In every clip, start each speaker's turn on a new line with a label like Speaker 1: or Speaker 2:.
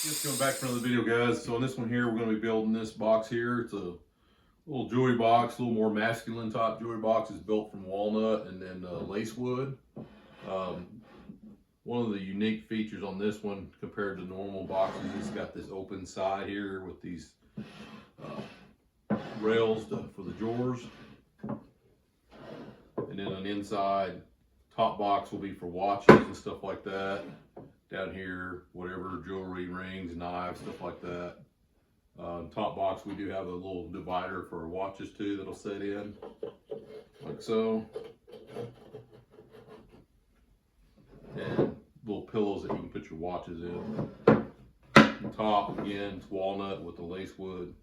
Speaker 1: Just going back for another video, guys. So on this one here, we're going to be building this box here. It's a little jewelry box, a little more masculine type jewelry box. It's built from walnut and then lace wood. One of the unique features on this one compared to normal boxes, it's got this open side here with these rails for the drawers. And then on the inside, top box will be for watches and stuff like that. Down here, whatever, jewelry, rings, knives, stuff like that. Top box, we do have a little divider for watches too that'll set in, like so. And little pillows that you can put your watches in. The top, again, it's walnut with the lace wood.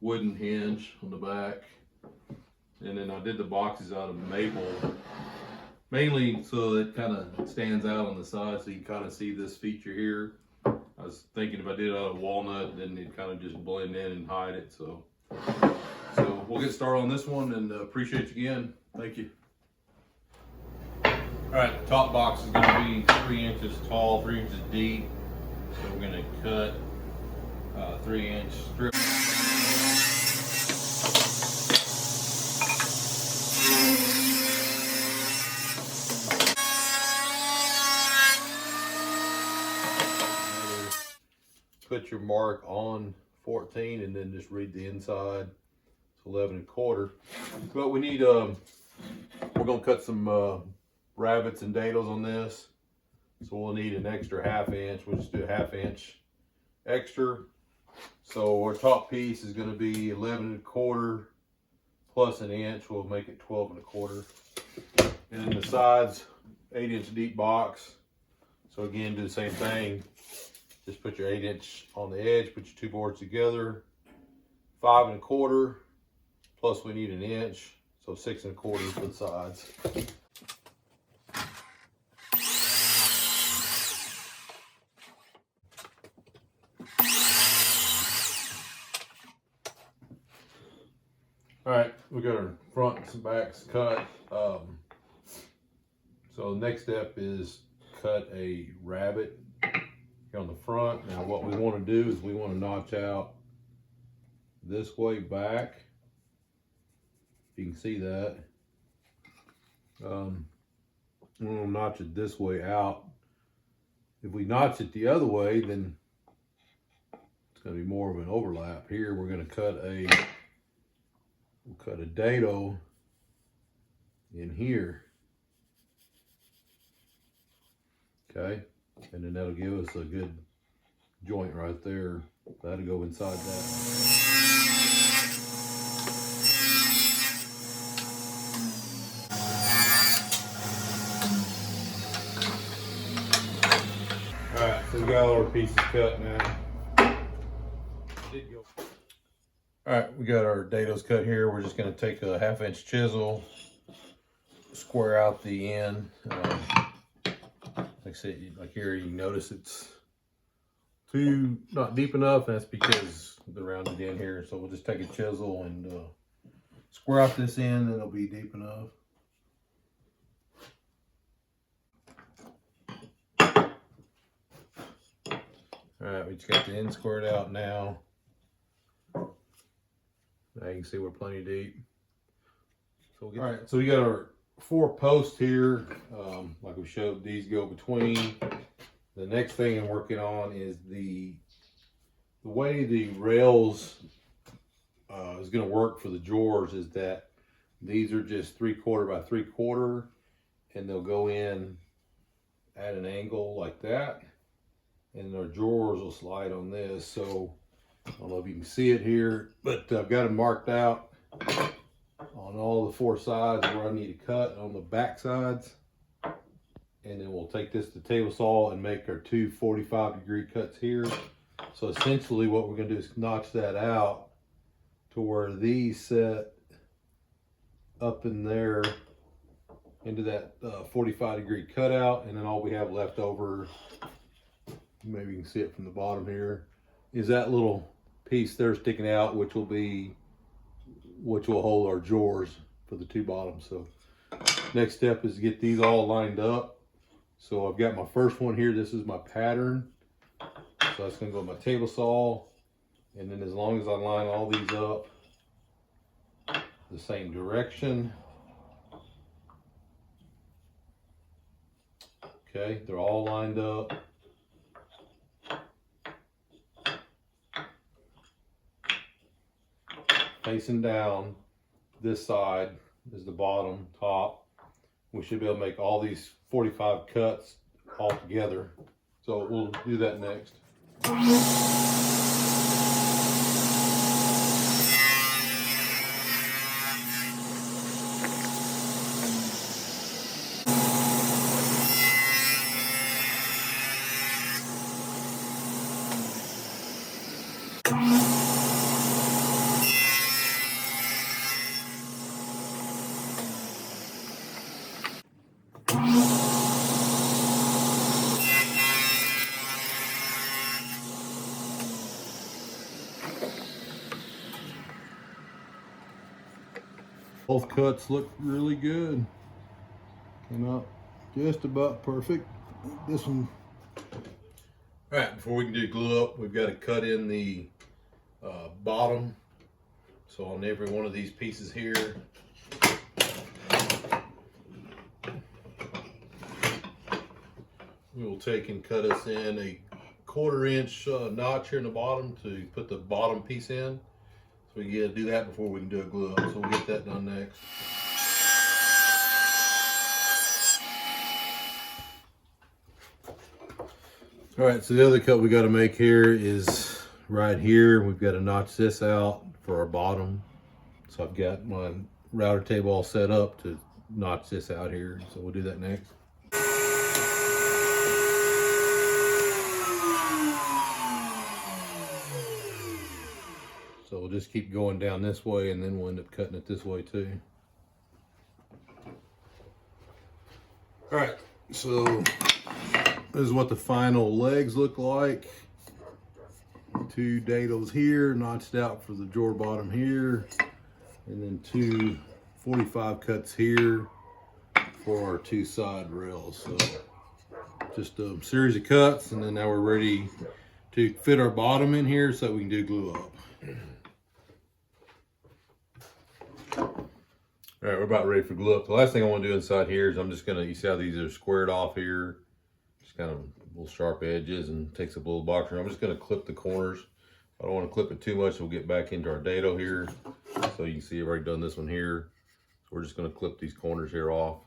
Speaker 1: Wooden hinge on the back. And then I did the boxes out of maple, mainly so it kind of stands out on the side so you can kind of see this feature here. I was thinking if I did it out of walnut, then it'd kind of just blend in and hide it. So we'll get started on this one, and appreciate you again. Thank you. All right, the top box is going to be 3 inches tall, 3 inches deep. So we're going to cut 3-inch strip. Put your mark on 14 and then just read the inside. It's 11 1/4. But we need, we're gonna cut some rabbits and dados on this. So we'll need an extra 1/2 inch. We'll just do a 1/2 inch extra. So our top piece is gonna be 11 1/4 plus an inch. We'll make it 12 1/4. And then the sides, 8-inch deep box. So again, do the same thing. Just put your 8-inch on the edge, put your 2 boards together, 5 1/4, plus we need an inch, so 6 1/4 for the sides. All right, we got our fronts and backs cut. So the next step is cut a rabbit on the front. Now what we want to do is we want to notch out this way back. You can see that. We want to notch it this way out. If we notch it the other way, then it's going to be more of an overlap. Here we're going to cut a dado in here. Okay. And then that'll give us a good joint right there. That'll go inside that. All right, so we got all our pieces cut now. All right, we got our dados cut here. We're just gonna take a 1/2 inch chisel, square out the end. Like I said, like here, you notice it's not deep enough, and that's because they're rounded in here. So we'll just take a chisel and square out this end, and it'll be deep enough. All right, we just got the end squared out now. Now you can see we're plenty deep. So all right, so we got our 4 posts here, like we showed. These go between. The next thing I'm working on is the way the rails is going to work for the drawers is that these are just 3/4 by 3/4, and they'll go in at an angle like that, and our drawers will slide on this. So I don't know if you can see it here, but I've got them marked out on all the 4 sides where I need to cut on the back sides. And then we'll take this to table saw and make our 2 45-degree cuts here. So essentially what we're gonna do is notch that out to where these set up in there into that 45-degree cutout. And then all we have left over, maybe you can see it from the bottom here, is that little piece there sticking out, which will hold our drawers for the 2 bottoms. So next step is to get these all lined up So I've got my first one here. This is my pattern. So that's going to go with my table saw. And then as long as I line all these up the same direction. Okay, they're all lined up. Facing down, this side is the bottom, top. We should be able to make all these 45 cuts all together. So we'll do that next. Both cuts look really good. Came out just about perfect. This one. All right, before we can do glue up, we've got to cut in the bottom. So on every one of these pieces here, we will take and cut us in a 1/4 inch notch here in the bottom to put the bottom piece in. So we gotta do that before we can do a glue up. So we'll get that done next. All right, so the other cut we got to make here is right here. We've got to notch this out for our bottom. So I've got my router table all set up to notch this out here. So we'll do that next. So we'll just keep going down this way and then we'll end up cutting it this way too. All right, so this is what the final legs look like. 2 dados here, notched out for the drawer bottom here. And then 2 45 cuts here for our 2 side rails. So just a series of cuts, and then now we're ready to fit our bottom in here so that we can do glue up. All right, we're about ready for glue up. The last thing I want to do inside here is I'm just gonna, you see how these are squared off here? Just kind of little sharp edges and takes up a little boxer. I'm just gonna clip the corners. I don't want to clip it too much. We'll get back into our dado here. So you can see I've already done this one here. So we're just gonna clip these corners here off.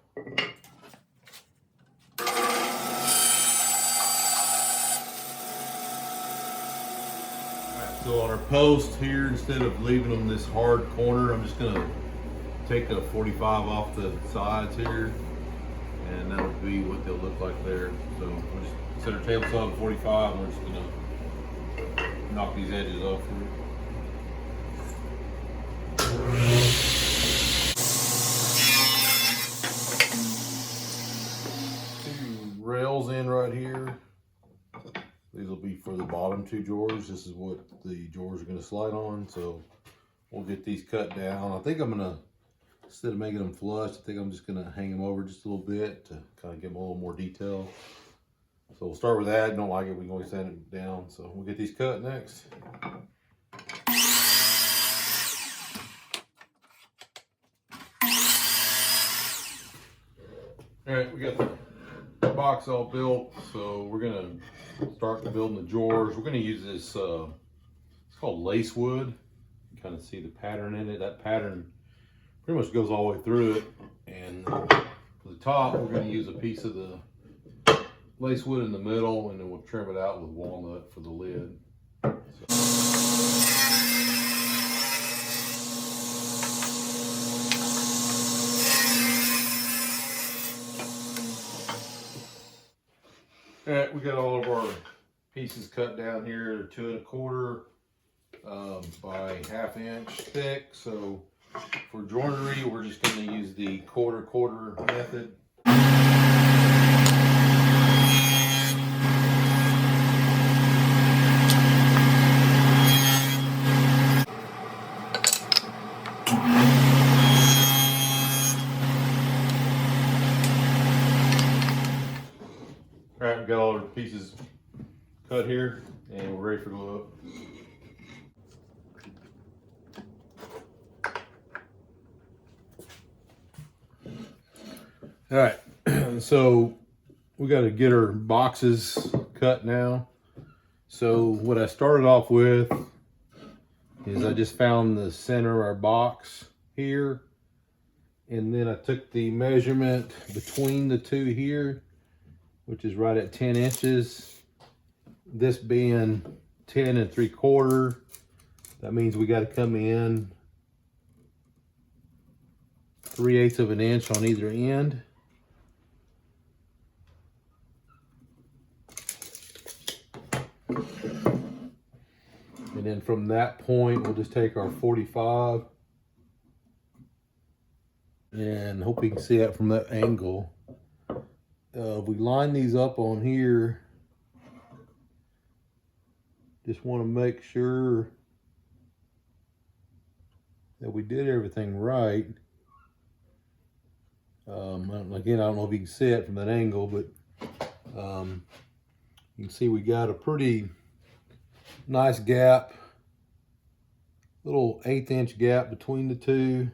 Speaker 1: So on our post here, instead of leaving them this hard corner, I'm just gonna take the 45 off the sides here, and that'll be what they'll look like there. So we'll just set our table saw at 45, and we're just gonna knock these edges off here. Two rails in right here. These will be for the bottom 2 drawers. This is what the drawers are going to slide on. So we'll get these cut down. I think I'm going to, instead of making them flush, I think I'm just going to hang them over just a little bit to kind of give them a little more detail. So we'll start with that. Don't like it, we can always sand it down. So we'll get these cut next. All right, we got the box all built. So we're going to start building the drawers. We're going to use this, it's called lace wood. You kind of see the pattern in it. That pattern pretty much goes all the way through it. And for the top, we're going to use a piece of the lace wood in the middle, and then we'll trim it out with walnut for the lid. All right, we got all of our pieces cut down here. They're 2 1/4 by 1/2 inch thick. So for joinery, we're just going to use the 1/4 method. All right, we got all our pieces cut here, and we're ready for glue up. All right, so we got to get our boxes cut now. So what I started off with is I just found the center of our box here, and then I took the measurement between the two here, which is right at 10 inches. This being 10 3/4, that means we got to come in 3/8 of an inch on either end. And then from that point, we'll just take our 45 and hope you can see that from that angle. We line these up on here. Just want to make sure that we did everything right. Again, I don't know if you can see it from that angle, but you can see we got a pretty nice gap, little 1/8 inch gap between the two.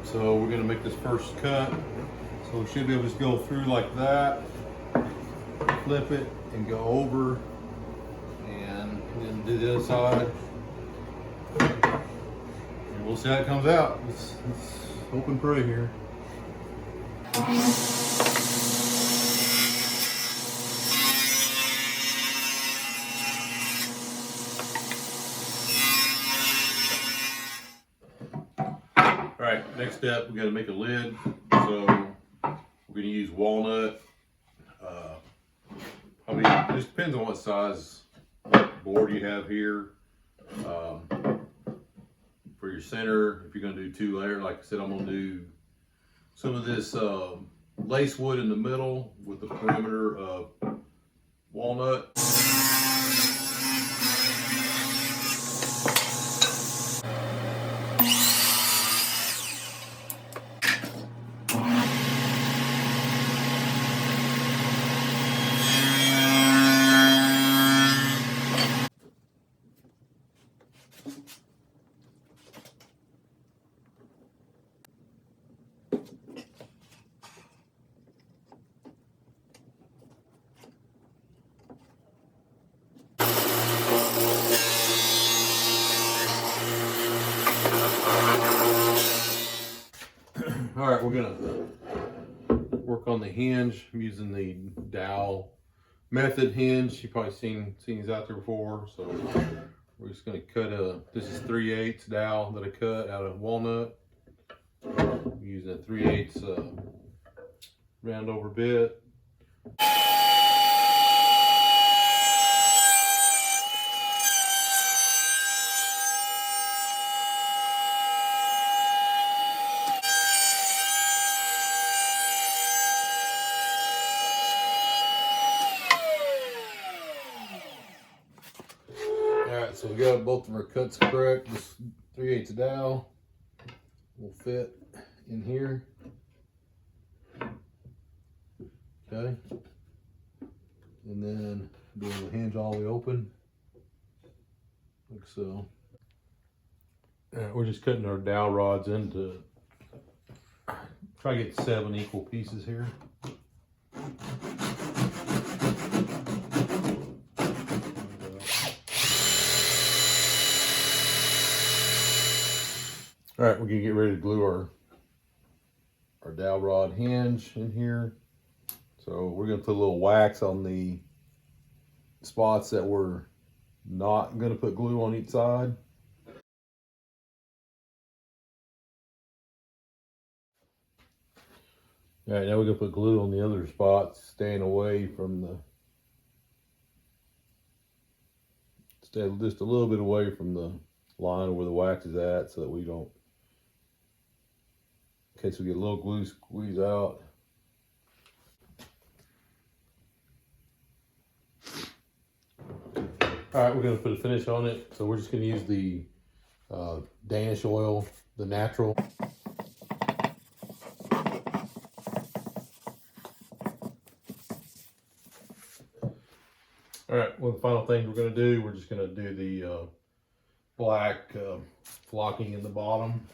Speaker 1: So we're going to make this first cut. So we should be able to just go through like that, flip it, and go over, and then do the other side. And we'll see how it comes out. Let's hope and pray here. All right, next step, we got to make a lid. So we're going to use walnut. Probably just depends on what size board you have here. For your center, if you're going to do 2 layer, like I said, I'm going to do some of this lace wood in the middle with the perimeter of walnut. All right, we're gonna work on the hinge. I'm using the dowel method hinge. You've probably seen these out there before. So we're just gonna cut this is 3/8 dowel that I cut out of walnut. I'm using a 3/8 round over bit. Alright, so we got both of our cuts correct. This 3/8 dowel will fit in here. Okay. And then be able to hinge all the way open. Like so. We're just cutting our dowel rods into, try to get 7 equal pieces here. All right, we're gonna get ready to glue our dowel rod hinge in here. So we're gonna put a little wax on the spots that we're not gonna put glue on each side. All right, now we're gonna put glue on the other spots, staying away from stay just a little bit away from the line where the wax is at, so that we don't, in case we get a little glue squeeze out. All right, we're gonna put a finish on it. So we're just gonna use the Danish oil, the natural. All right, well, the final thing we're just gonna do the black flocking in the bottom.